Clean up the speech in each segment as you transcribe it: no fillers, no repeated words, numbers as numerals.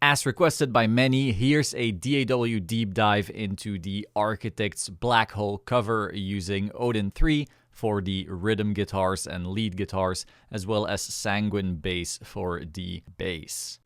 As requested by many, here's a DAW deep dive into the Architect's Black Hole cover using Odin 3 for the rhythm guitars and lead guitars, as well as Sanguine bass for the bass.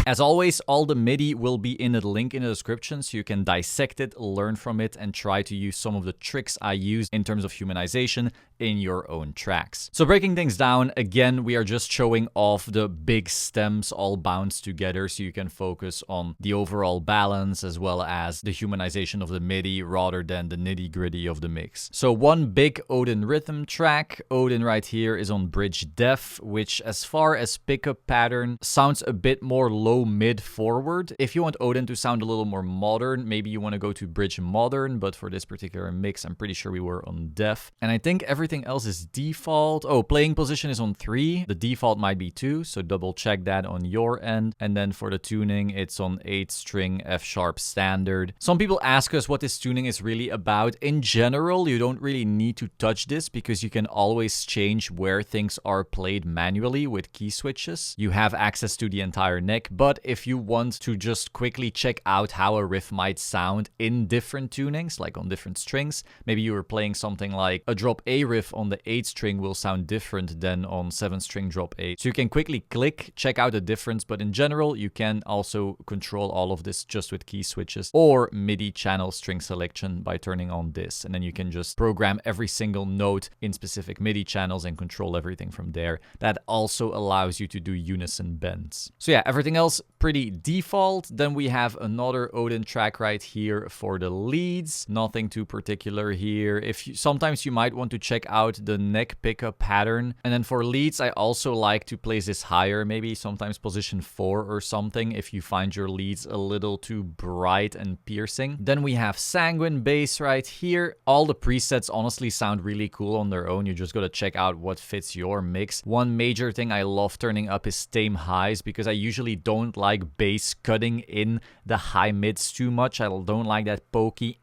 As always, all the MIDI will be in a link in the description so you can dissect it, learn from it, and try to use some of the tricks I use in terms of humanization in your own tracks. So breaking things down, again, we are just showing off the big stems all bounced together so you can focus on the overall balance as well as the humanization of the MIDI rather than the nitty-gritty of the mix. So one big Odin rhythm track. Odin right here is on bridge def, which as far as pickup pattern sounds a bit more low mid forward. If you want Odin to sound a little more modern, maybe you want to go to bridge modern, but for this particular mix, I'm pretty sure we were on def. And I think everything else is default. Oh, playing position is on 3. The default might be 2, so double check that on your end. And then for the tuning, it's on 8 string F sharp standard. Some people ask us what this tuning is really about. In general, you don't really need to touch this because you can always change where things are played manually with key switches. You have access to the entire neck, but if you want to just quickly check out how a riff might sound in different tunings, like on different strings, maybe you were playing something like a drop A riff on the 8th string will sound different than on 7th string drop A. So you can quickly click, check out the difference, but in general, you can also control all of this just with key switches or MIDI channel string selection by turning on this. And then you can just program every single note in specific MIDI channels and control everything from there. That also allows you to do unison bends. So yeah, everything else pretty default. Then we have another Odin track right here for the leads. Nothing too particular here. Sometimes you might want to check out the neck pickup pattern. And then for leads, I also like to place this higher, maybe sometimes position 4 or something if you find your leads a little too bright and piercing. Then we have Sanguine bass right here. All the presets honestly sound really cool on their own. You just gotta check out what fits your mix. One major thing I love turning up is tame highs because I usually don't like bass cutting in the high mids too much. I don't like that pokey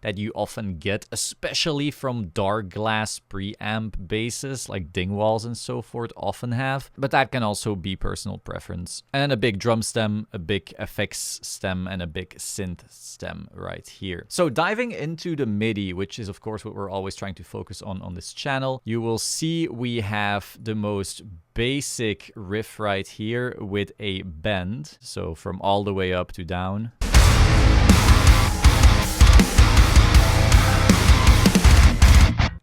that you often get, especially from dark glass preamp basses like Dingwalls and so forth often have, but that can also be personal preference. And then a big drum stem, a big effects stem, and a big synth stem right here. So diving into the MIDI, which is of course what we're always trying to focus on this channel, you will see we have the most basic riff right here with a bend, so from all the way up to down.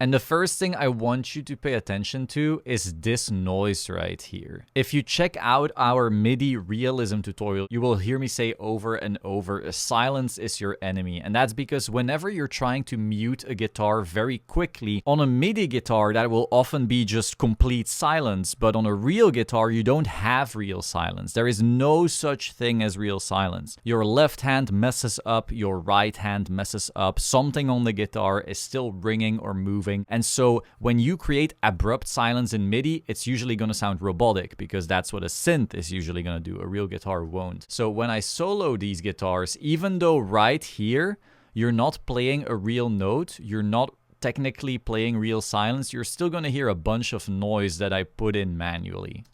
And the first thing I want you to pay attention to is this noise right here. If you check out our MIDI realism tutorial, you will hear me say over and over, silence is your enemy. And that's because whenever you're trying to mute a guitar very quickly, on a MIDI guitar, that will often be just complete silence. But on a real guitar, you don't have real silence. There is no such thing as real silence. Your left hand messes up, your right hand messes up. Something on the guitar is still ringing or moving. And so when you create abrupt silence in MIDI, it's usually going to sound robotic because that's what a synth is usually going to do. A real guitar won't. So when I solo these guitars, even though right here, you're not playing a real note, you're not technically playing real silence, you're still going to hear a bunch of noise that I put in manually.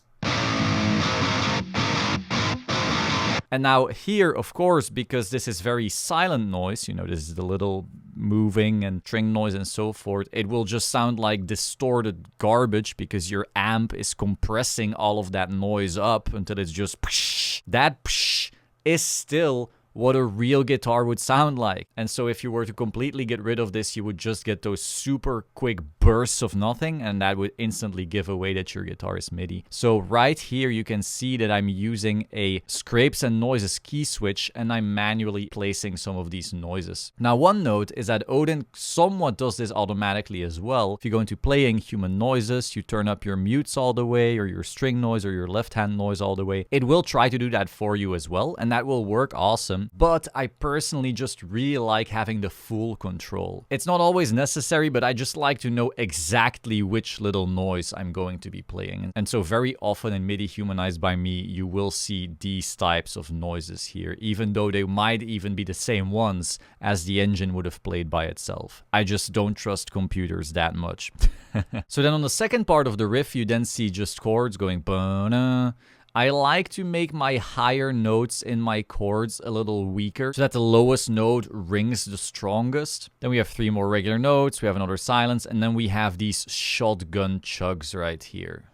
And now here, of course, because this is very silent noise, you know, this is the little moving and string noise and so forth, it will just sound like distorted garbage because your amp is compressing all of that noise up until it's just psh. That psh is still what a real guitar would sound like. And so if you were to completely get rid of this, you would just get those super quick bursts of nothing, and that would instantly give away that your guitar is MIDI. So right here, you can see that I'm using a scrapes and noises key switch, and I'm manually placing some of these noises. Now, one note is that Odin somewhat does this automatically as well. If you go into playing human noises, you turn up your mutes all the way, or your string noise, or your left hand noise all the way. It will try to do that for you as well, and that will work awesome. them, but I personally just really like having the full control. It's not always necessary, but I just like to know exactly which little noise I'm going to be playing. And so very often in MIDI humanized by me, you will see these types of noises here, even though they might even be the same ones as the engine would have played by itself. I just don't trust computers that much. So then on the second part of the riff, you then see just chords going ba-na. I like to make my higher notes in my chords a little weaker so that the lowest note rings the strongest. Then we have 3 more regular notes, we have another silence, and then we have these shotgun chugs right here.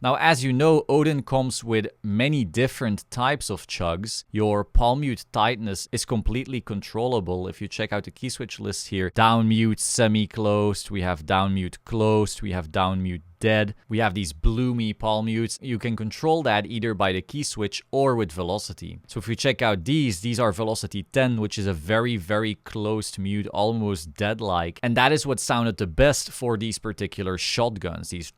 Now, as you know, Odin comes with many different types of chugs. Your palm mute tightness is completely controllable. If you check out the key switch list here, down mute semi-closed, we have down mute closed, we have down mute dead. We have these bloomy palm mutes. You can control that either by the key switch or with velocity. So if we check out these are velocity 10, which is a very, very closed mute, almost dead-like. And that is what sounded the best for these particular shotguns, these...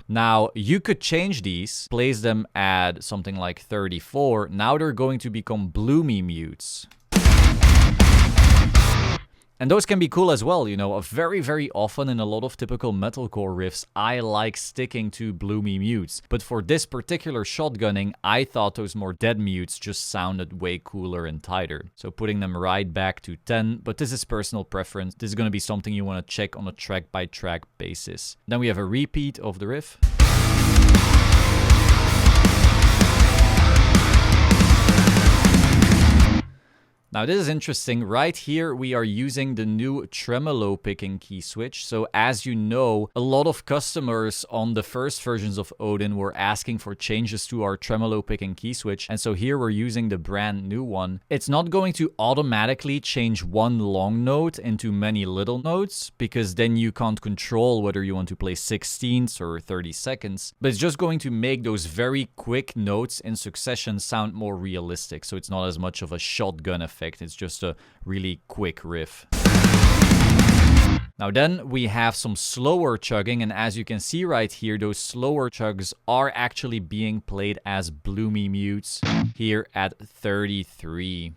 Now, you could change these, place them at something like 34. Now they're going to become bloomy mutes. And those can be cool as well, you know. Very, very often in a lot of typical metalcore riffs, I like sticking to bloomy mutes. But for this particular shotgunning, I thought those more dead mutes just sounded way cooler and tighter. So putting them right back to 10, but this is personal preference. This is going to be something you want to check on a track-by-track basis. Then we have a repeat of the riff. Now this is interesting. Right here we are using the new tremolo picking key switch. So as you know, a lot of customers on the first versions of Odin were asking for changes to our tremolo picking key switch. And so here we're using the brand new one. It's not going to automatically change one long note into many little notes, because then you can't control whether you want to play 16ths or 30 seconds. But it's just going to make those very quick notes in succession sound more realistic. So it's not as much of a shotgun effect. It's just a really quick riff. Now then we have some slower chugging, and as you can see right here, those slower chugs are actually being played as bloomy mutes here at 33.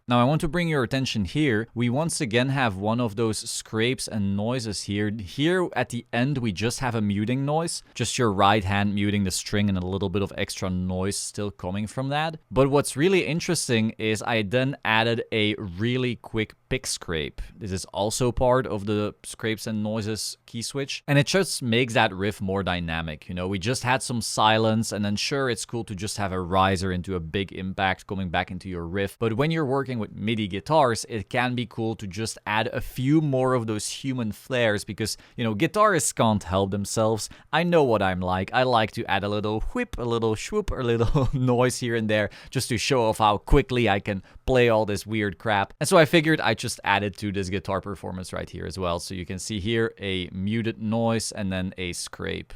Now I want to bring your attention here. We once again have one of those scrapes and noises here. Here at the end we just have a muting noise. Just your right hand muting the string and a little bit of extra noise still coming from that. But what's really interesting is I then added a really quick pick scrape. This is also part of the scrapes and noises key switch. And it just makes that riff more dynamic. You know, we just had some silence, and then sure, it's cool to just have a riser into a big impact coming back into your riff. But when you're working with MIDI guitars, it can be cool to just add a few more of those human flares, because, you know, guitarists can't help themselves. I know what I'm like. I like to add a little whip, a little swoop, a little noise here and there, just to show off how quickly I can play all this weird crap. And so I figured I just added to this guitar performance right here as well. So you can see here a muted noise and then a scrape.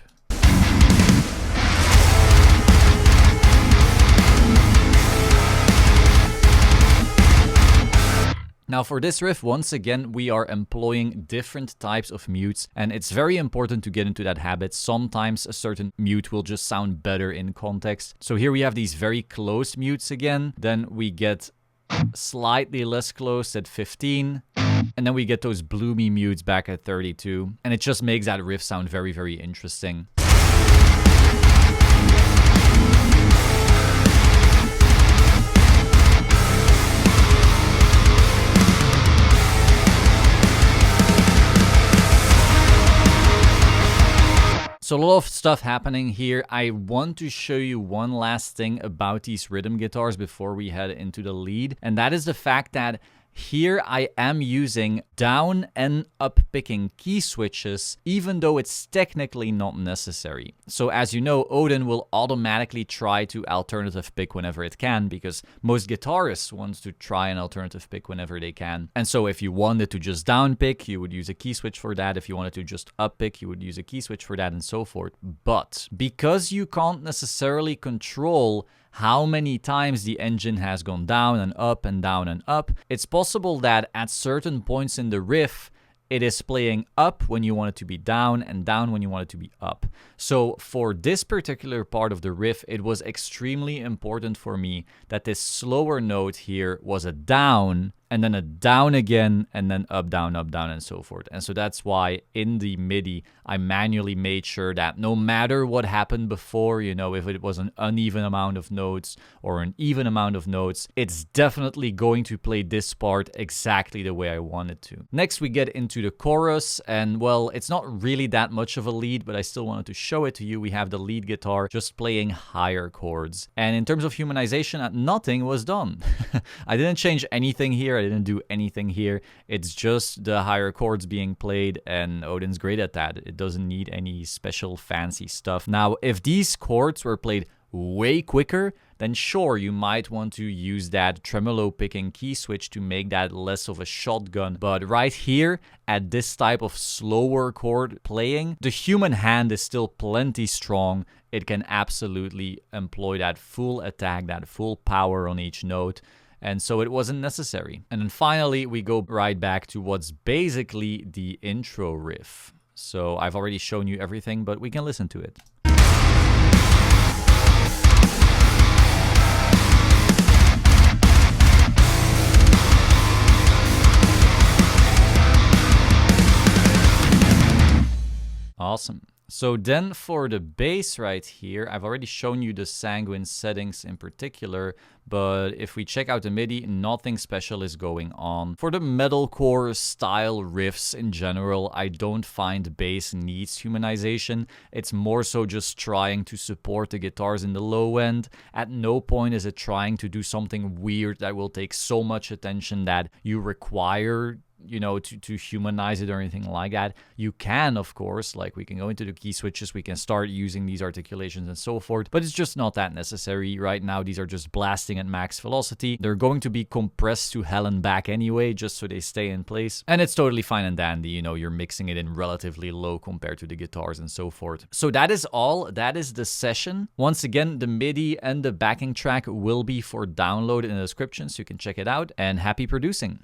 Now for this riff, once again, we are employing different types of mutes, and it's very important to get into that habit. Sometimes a certain mute will just sound better in context. So here we have these very closed mutes again. Then we get slightly less close at 15. And then we get those bloomy mutes back at 32. And it just makes that riff sound very, very interesting. So a lot of stuff happening here. I want to show you one last thing about these rhythm guitars before we head into the lead. And that is the fact that here I am using down and up picking key switches, even though it's technically not necessary. So as you know, Odin will automatically try to alternative pick whenever it can, because most guitarists want to try an alternative pick whenever they can. And so if you wanted to just down pick, you would use a key switch for that. If you wanted to just up pick, you would use a key switch for that, and so forth. But because you can't necessarily control how many times the engine has gone down and up and down and up. It's possible that at certain points in the riff, it is playing up when you want it to be down and down when you want it to be up. So for this particular part of the riff, it was extremely important for me that this slower note here was a down and then a down again, and then up, down, and so forth. And so that's why in the MIDI, I manually made sure that no matter what happened before, you know, if it was an uneven amount of notes or an even amount of notes, it's definitely going to play this part exactly the way I want it to. Next, we get into the chorus, and well, it's not really that much of a lead, but I still wanted to show it to you. We have the lead guitar just playing higher chords. And in terms of humanization, nothing was done. I didn't change anything here. I didn't do anything here. It's just the higher chords being played, and Odin's great at that. It doesn't need any special fancy stuff. Now, if these chords were played way quicker, then sure, you might want to use that tremolo picking key switch to make that less of a shotgun. But right here, at this type of slower chord playing, the human hand is still plenty strong. It can absolutely employ that full attack, that full power on each note. And so it wasn't necessary. And then finally, we go right back to what's basically the intro riff. So I've already shown you everything, but we can listen to it. Awesome. So then for the bass right here, I've already shown you the sanguine settings in particular, but if we check out the MIDI, nothing special is going on. For the metalcore style riffs in general, I don't find bass needs humanization. It's more so just trying to support the guitars in the low end. At no point is it trying to do something weird that will take so much attention that you require, you know, to humanize it or anything like that. You can, of course, like we can go into the key switches, we can start using these articulations and so forth, but it's just not that necessary right now. These are just blasting at max velocity. They're going to be compressed to hell and back anyway, just so they stay in place. And it's totally fine and dandy, you know, you're mixing it in relatively low compared to the guitars and so forth. So that is all. That is the session. Once again, the MIDI and the backing track will be for download in the description, so you can check it out, and happy producing.